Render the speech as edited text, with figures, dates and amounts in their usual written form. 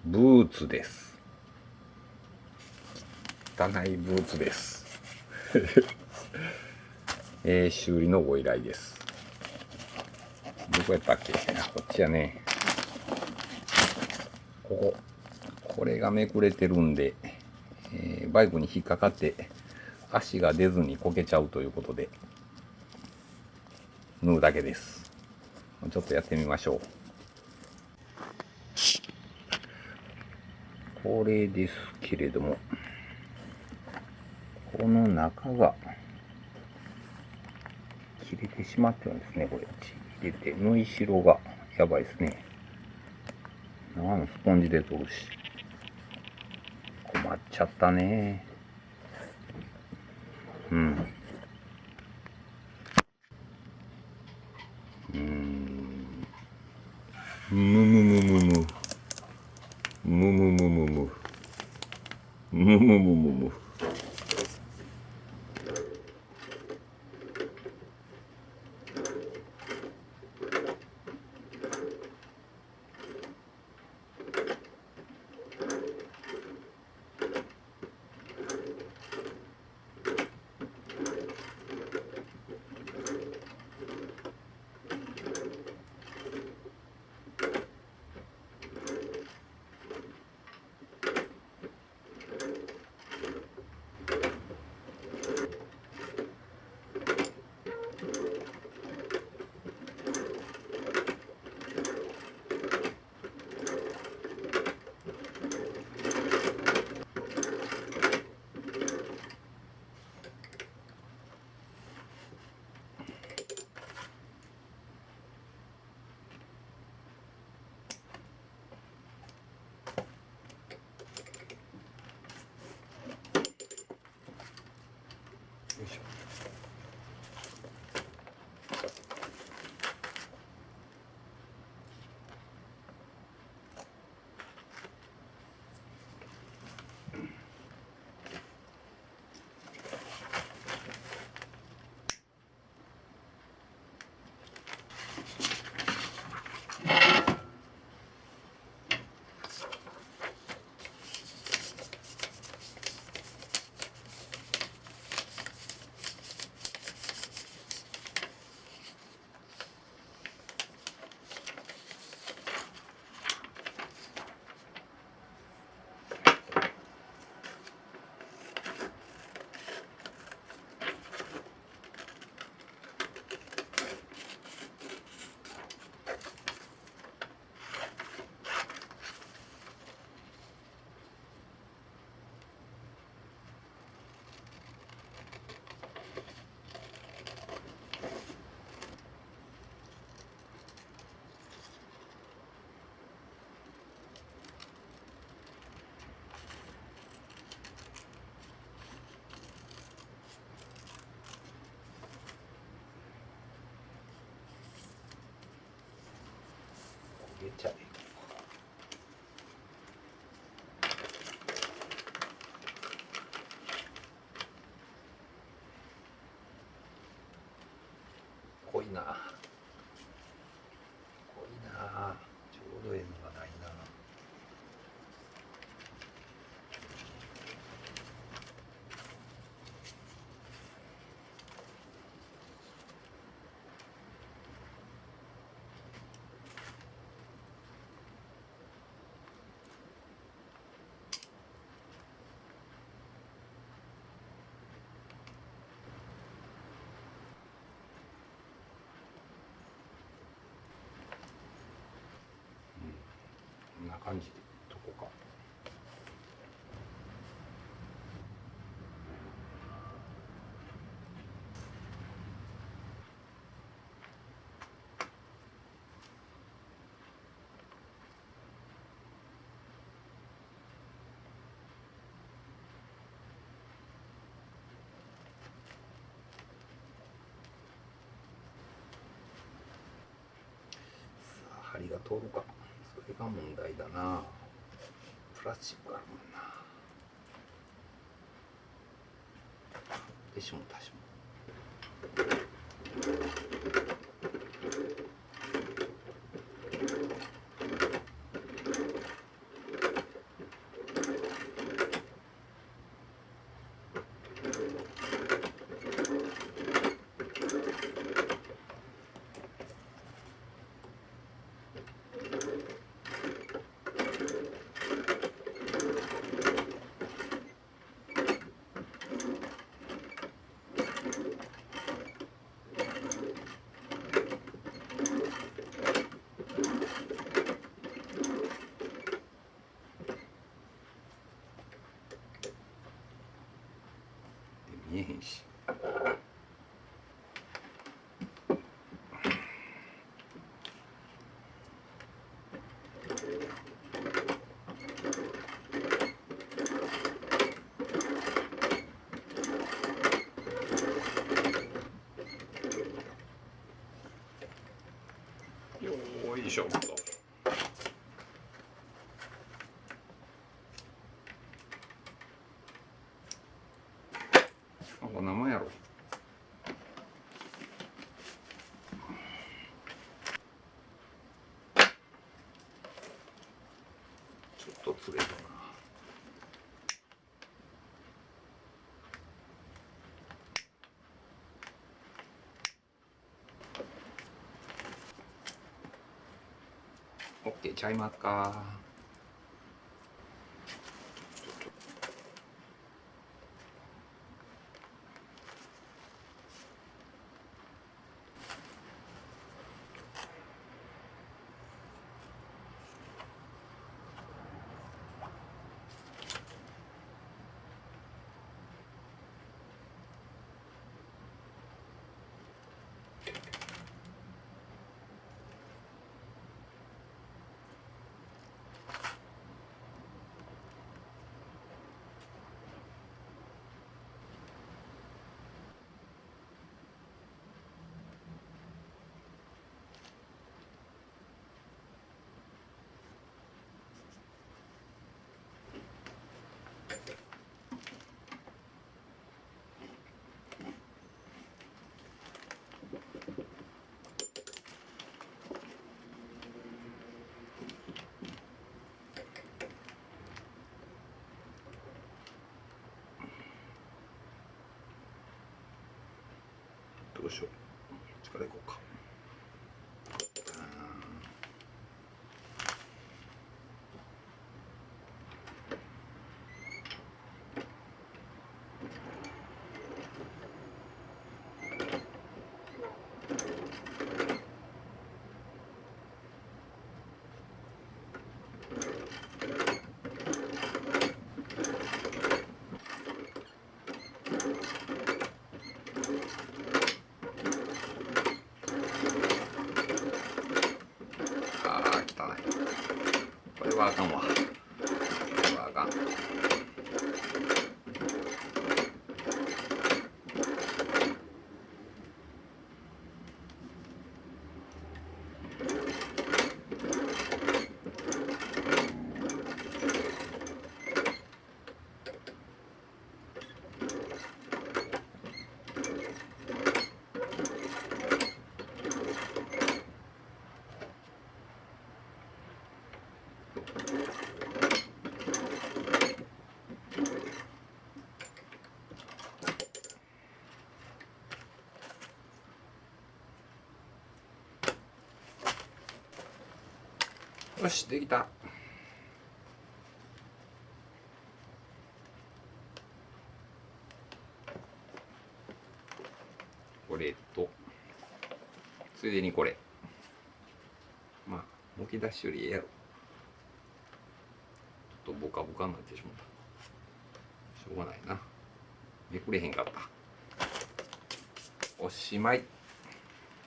ブーツです。汚いブーツです。修理のご依頼です。どこやったっけ？こっちやね。これがめくれてるんで、バイクに引っかかって足が出ずにこけちゃうということで縫うだけです。ちょっとやってみましょう。これですけれども、この中が切れてしまってるんですね。これ切れて、縫い代がやばいですね。長のスポンジで取るし、困っちゃったね。うん。むむむむむ。むむむむむ。むむむむむ。ちゃえ。濃いな。濃いな。ちょうどええのがないな。こんな感じでとこか。さあ針が通るか。それが問題だな。プラスチックあるもんな。でしもたしも。見えへんし。よいしょっと。こんなもんやろ。ちょっと釣れたな。オッケーちゃいますか。どうしよう。力いこうか。ああ、汚い。これはあかんわ。これはあかん。よし、できた。これと、ついでにこれ。まあ、むき出しよりええやろ。ちょっとボカボカになってしまった。しょうがないな。めくれへんかった。おしまい。